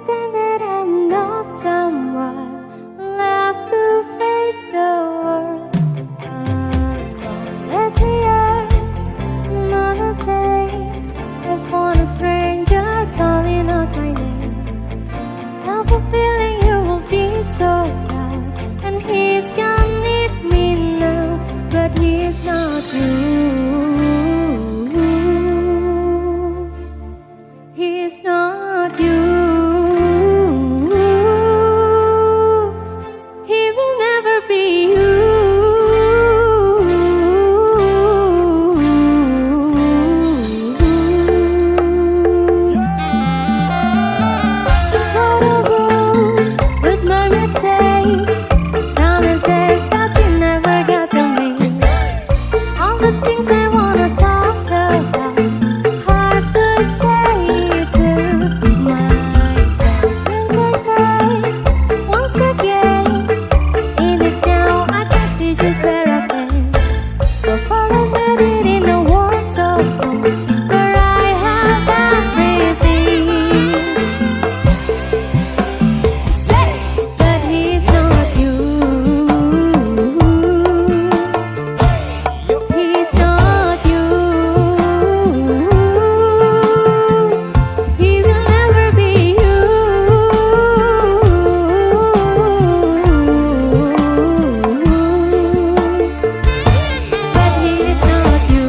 pretend that I'm not someone left to face the world. Lately I'm not the same. I found a stranger calling out my name. Have a feeling you will be so proud, and he's gonna need me now, but he's not you. He's not you. He will never be you. Photobook with my mistakes, promises that you never got to me. All the things I wanna talk about, hard to say to myself. Wintertime, once again, in this now I can see just where I've been. So far I'm headed in the world so cold, where I have everything. Say, but he's not you. He's not you. He will never be you. But he's not you.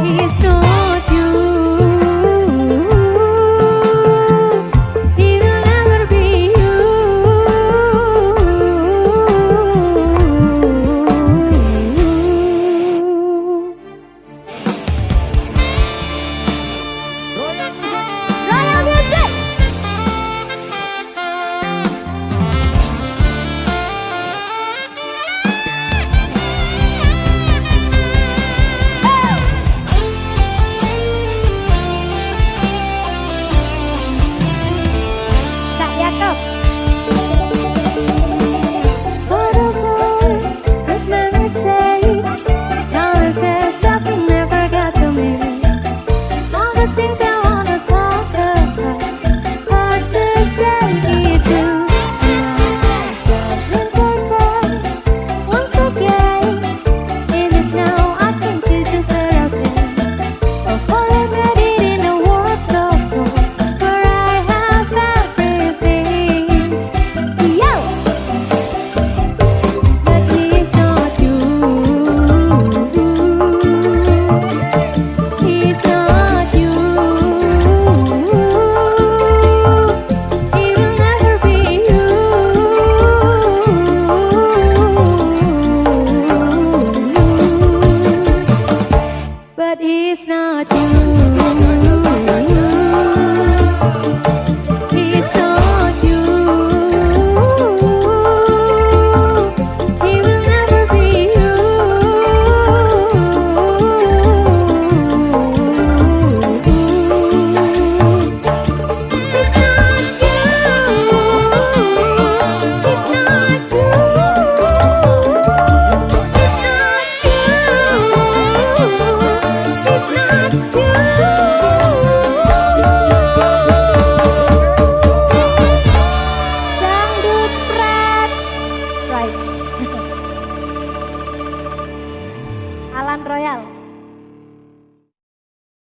He's not you. He will never be you. Royal music. Cak Yakob. Photobook with my mistakes, promises that you never got to me. All the things I wanna talk about, hard to say to myself. Wintertime, once again, in this now I can see just where I've been. Before I met it in the world so cold, where I have everything. Yo! But he's not you. He's not you. He will never be you. But he's not you. He's not you. He will never be you. He's not you. He's not you. He's not you. Dangdut Prat. Right. Alan Royal.